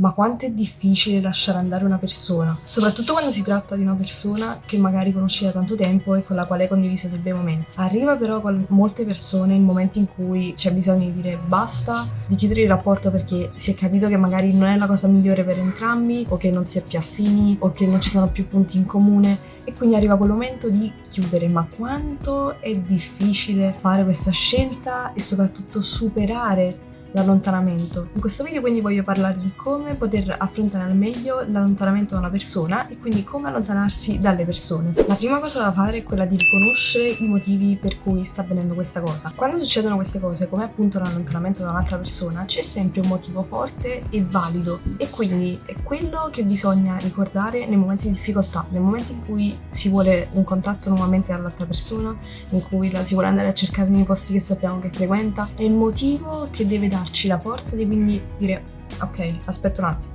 Ma quanto è difficile lasciare andare una persona, soprattutto quando si tratta di una persona che magari conosci da tanto tempo e con la quale hai condiviso dei bei momenti. Arriva però con molte persone il momento in cui c'è bisogno di dire basta, di chiudere il rapporto perché si è capito che magari non è la cosa migliore per entrambi, o che non si è più affini, o che non ci sono più punti in comune, e quindi arriva quel momento di chiudere. Ma quanto è difficile fare questa scelta e soprattutto superare l'allontanamento. In questo video quindi voglio parlare di come poter affrontare al meglio l'allontanamento da una persona e quindi come allontanarsi dalle persone. La prima cosa da fare è quella di riconoscere i motivi per cui sta avvenendo questa cosa. Quando succedono queste cose, come appunto l'allontanamento da un'altra persona, c'è sempre un motivo forte e valido, e quindi è quello che bisogna ricordare nei momenti di difficoltà, nel momento in cui si vuole un contatto nuovamente dall'altra persona, in cui si vuole andare a cercare nei posti che sappiamo che frequenta. È il motivo che deve darci la forza di quindi dire ok, aspetta un attimo,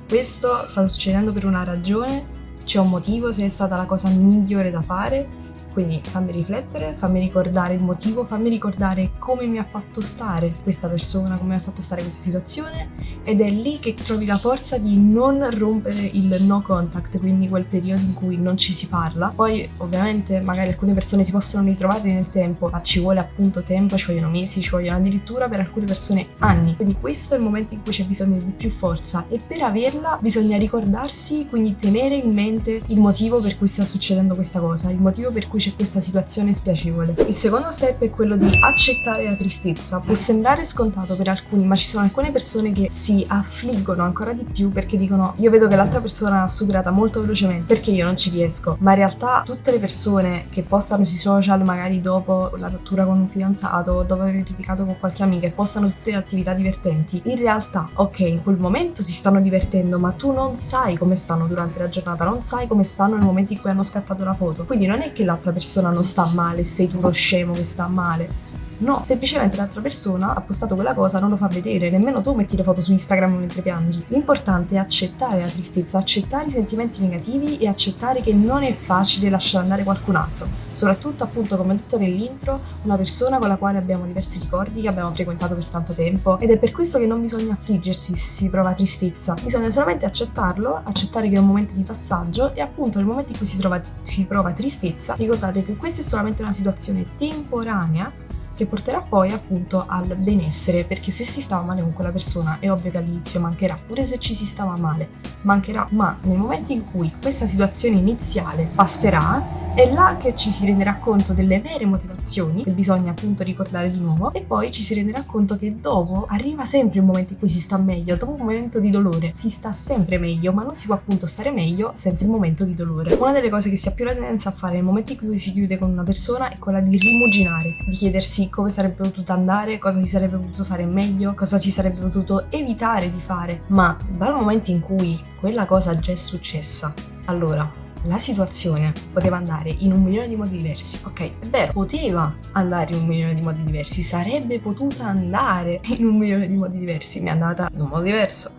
questo sta succedendo per una ragione, c'è un motivo, se è stata la cosa migliore da fare, quindi fammi riflettere, fammi ricordare il motivo, fammi ricordare come mi ha fatto stare questa persona, come mi ha fatto stare questa situazione, ed è lì che trovi la forza di non rompere il no contact, quindi quel periodo in cui non ci si parla. Poi ovviamente magari alcune persone si possono ritrovare nel tempo, ma ci vuole appunto tempo, ci vogliono mesi, ci vogliono addirittura per alcune persone anni, quindi questo è il momento in cui c'è bisogno di più forza, e per averla bisogna ricordarsi, quindi tenere in mente il motivo per cui sta succedendo questa cosa, il motivo per cui c'è questa situazione spiacevole. Il secondo step è quello di accettare la tristezza. Può sembrare scontato per alcuni, ma ci sono alcune persone che si affliggono ancora di più perché dicono io vedo che l'altra persona l'ha superata molto velocemente, perché io non ci riesco. Ma in realtà tutte le persone che postano sui social magari dopo la rottura con un fidanzato, dopo aver litigato con qualche amica, e postano tutte le attività divertenti, in realtà ok, in quel momento si stanno divertendo, ma tu non sai come stanno durante la giornata, non sai come stanno nel momento in cui hanno scattato la foto. Quindi non è che l'altra persona non sta male, sei tu lo scemo che sta male. No, semplicemente l'altra persona ha postato quella cosa, non lo fa vedere, nemmeno tu metti le foto su Instagram mentre piangi. L'importante è accettare la tristezza, accettare i sentimenti negativi e accettare che non è facile lasciare andare qualcun altro. Soprattutto appunto, come ho detto nell'intro, una persona con la quale abbiamo diversi ricordi, che abbiamo frequentato per tanto tempo, ed è per questo che non bisogna affliggersi se si prova tristezza. Bisogna solamente accettarlo, accettare che è un momento di passaggio, e appunto nel momento in cui si prova tristezza, ricordate che questa è solamente una situazione temporanea che porterà poi appunto al benessere, perché se si stava male con quella persona è ovvio che all'inizio mancherà, pure se ci si stava male mancherà, ma nel momento in cui questa situazione iniziale passerà è là che ci si renderà conto delle vere motivazioni che bisogna appunto ricordare di nuovo, e poi ci si renderà conto che dopo arriva sempre un momento in cui si sta meglio. Dopo un momento di dolore si sta sempre meglio, ma non si può appunto stare meglio senza il momento di dolore. Una delle cose che si ha più la tendenza a fare nel momento in cui si chiude con una persona è quella di rimuginare, di chiedersi come sarebbe potuto andare, cosa si sarebbe potuto fare meglio, cosa si sarebbe potuto evitare di fare. Ma dal momento in cui quella cosa già è successa, allora la situazione poteva andare in 1.000.000 di modi diversi. Ok, è vero, poteva andare in 1.000.000 di modi diversi, sarebbe potuta andare in 1.000.000 di modi diversi. Mi è andata in un modo diverso?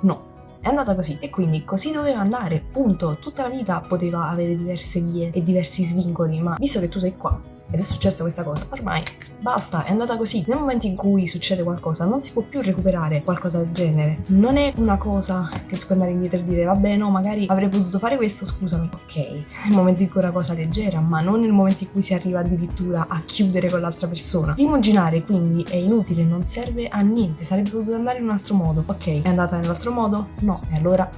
No, è andata così, e quindi così doveva andare, punto. Tutta la vita poteva avere diverse vie e diversi svincoli, ma visto che tu sei qua ed è successa questa cosa, ormai basta, è andata così. Nel momento in cui succede qualcosa non si può più recuperare qualcosa del genere. Non è una cosa che tu puoi andare indietro e dire vabbè no, magari avrei potuto fare questo, scusami. Ok, nel momento in cui è una cosa leggera, ma non nel momento in cui si arriva addirittura a chiudere con l'altra persona. Rimuginare quindi è inutile, non serve a niente, sarebbe potuto andare in un altro modo. Ok, è andata nell'altro modo? No, e allora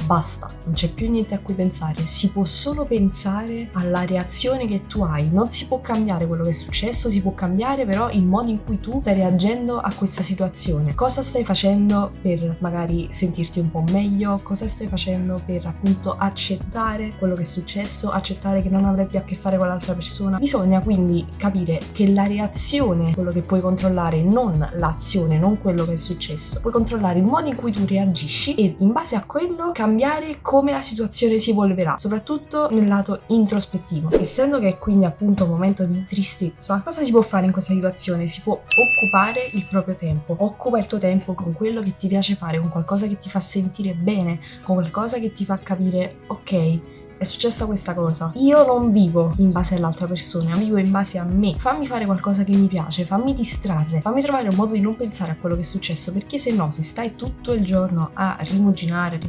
basta, non c'è più niente a cui pensare, si può solo pensare alla reazione che tu hai. Non si può cambiare quello che è successo, si può cambiare però il modo in cui tu stai reagendo a questa situazione. Cosa stai facendo per magari sentirti un po' meglio, cosa stai facendo per appunto accettare quello che è successo, accettare che non avrai più a che fare con l'altra persona. Bisogna quindi capire che la reazione è quello che puoi controllare, non l'azione, non quello che è successo. Puoi controllare il modo in cui tu reagisci e in base a quello cambiare come la situazione si evolverà, soprattutto nel lato introspettivo. Essendo che è quindi appunto un momento di tristezza, cosa si può fare in questa situazione? Si può occupare il proprio tempo. Occupa il tuo tempo con quello che ti piace fare, con qualcosa che ti fa sentire bene, con qualcosa che ti fa capire ok, è successa questa cosa. Io non vivo in base all'altra persona, vivo in base a me. Fammi fare qualcosa che mi piace, fammi distrarre, fammi trovare un modo di non pensare a quello che è successo, perché se no, se stai tutto il giorno a rimuginare,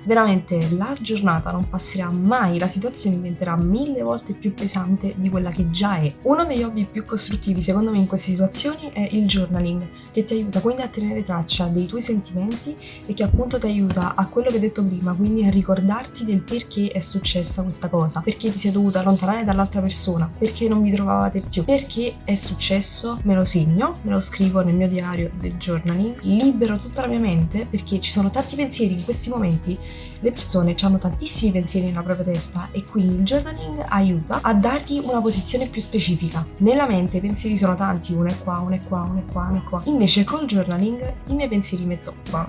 veramente la giornata non passerà mai, la situazione diventerà 1000 volte più pesante di quella che già è. Uno degli hobby più costruttivi secondo me in queste situazioni è il journaling, che ti aiuta quindi a tenere traccia dei tuoi sentimenti e che appunto ti aiuta a quello che ho detto prima, quindi a ricordarti del perché è successa questa cosa, perché ti sei dovuta allontanare dall'altra persona, perché non vi trovavate più, perché è successo, me lo segno, me lo scrivo nel mio diario del journaling, libero tutta la mia mente perché ci sono tanti pensieri in questi momenti, le persone hanno tantissimi pensieri nella propria testa e quindi il journaling aiuta a dargli una posizione più specifica. Nella mente i pensieri sono tanti, uno è qua, uno è qua, uno è qua, uno è qua. Invece col journaling i miei pensieri metto qua,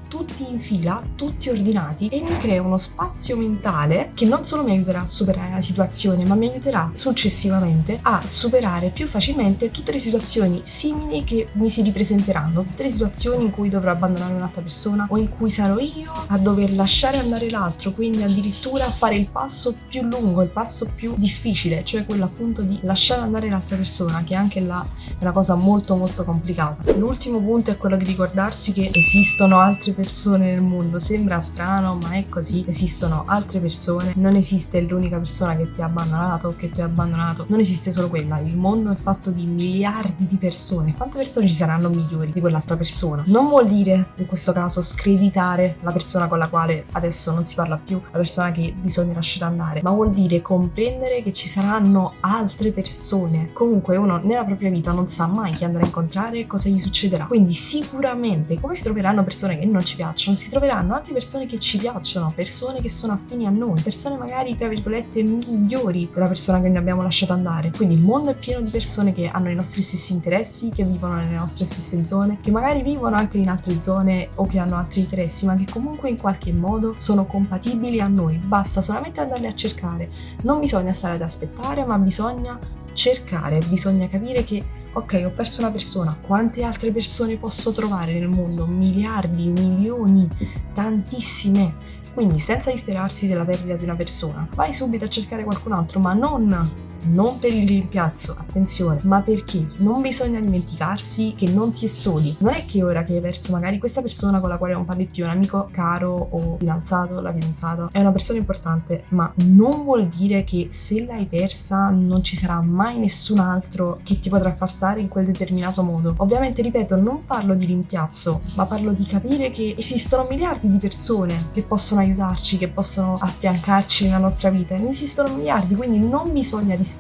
tutti in fila, tutti ordinati e mi crea uno spazio mentale che non solo mi aiuterà a superare la situazione, ma mi aiuterà successivamente a superare più facilmente tutte le situazioni simili che mi si ripresenteranno, tutte le situazioni in cui dovrò abbandonare un'altra persona o in cui sarò io a dover lasciare andare l'altro, quindi addirittura fare il passo più lungo, il passo più difficile, cioè quello appunto di lasciare andare l'altra persona, che anche là è una cosa molto molto complicata. L'ultimo punto è quello di ricordarsi che esistono altre persone nel mondo. Sembra strano, ma è così. Esistono altre persone, non esiste l'unica persona che ti ha abbandonato o che ti ha abbandonato, non esiste solo quella. Il mondo è fatto di miliardi di persone. Quante persone ci saranno migliori di quell'altra persona? Non vuol dire in questo caso screditare la persona con la quale adesso non si parla più, la persona che bisogna lasciare andare, ma vuol dire comprendere che ci saranno altre persone. Comunque uno nella propria vita non sa mai chi andrà a incontrare e cosa gli succederà, quindi sicuramente come si troveranno persone che non ci piacciono, si troveranno anche persone che ci piacciono, persone che sono affini a noi, persone magari tra virgolette migliori della persona che noi abbiamo lasciato andare. Quindi il mondo è pieno di persone che hanno i nostri stessi interessi, che vivono nelle nostre stesse zone, che magari vivono anche in altre zone o che hanno altri interessi, ma che comunque in qualche modo sono compatibili a noi. Basta solamente andarli a cercare, non bisogna stare ad aspettare, ma bisogna cercare, bisogna capire che ok, ho perso una persona, quante altre persone posso trovare nel mondo? Miliardi, milioni, tantissime. Quindi senza disperarsi della perdita di una persona, vai subito a cercare qualcun altro, ma non per il rimpiazzo, attenzione, ma perché non bisogna dimenticarsi che non si è soli. Non è che ora che hai perso magari questa persona con la quale non parli più, un amico caro o fidanzato, la fidanzata, è una persona importante, ma non vuol dire che se l'hai persa non ci sarà mai nessun altro che ti potrà far stare in quel determinato modo. Ovviamente, ripeto, non parlo di rimpiazzo, ma parlo di capire che esistono miliardi di persone che possono aiutarci, che possono affiancarci nella nostra vita, ne esistono miliardi, quindi non bisogna disperarsi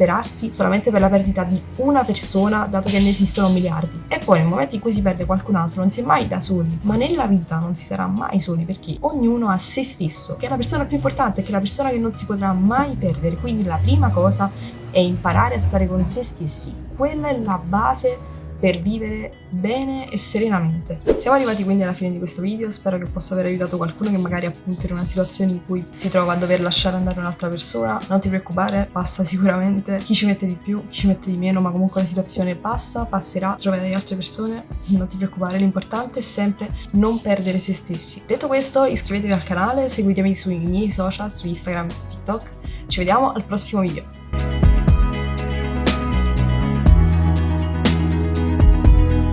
solamente per la perdita di una persona, dato che ne esistono miliardi. E poi nel momento in cui si perde qualcun altro non si è mai da soli, ma nella vita non si sarà mai soli, perché ognuno ha se stesso, che è la persona più importante, che è la persona che non si potrà mai perdere. Quindi la prima cosa è imparare a stare con se stessi, quella è la base per vivere bene e serenamente. Siamo arrivati quindi alla fine di questo video, spero che possa aver aiutato qualcuno che magari appunto in una situazione in cui si trova a dover lasciare andare un'altra persona. Non ti preoccupare, passa sicuramente, chi ci mette di più, chi ci mette di meno, ma comunque la situazione passerà, troverai altre persone, non ti preoccupare, l'importante è sempre non perdere se stessi. Detto questo, iscrivetevi al canale, seguitemi sui miei social, su Instagram e su TikTok, ci vediamo al prossimo video.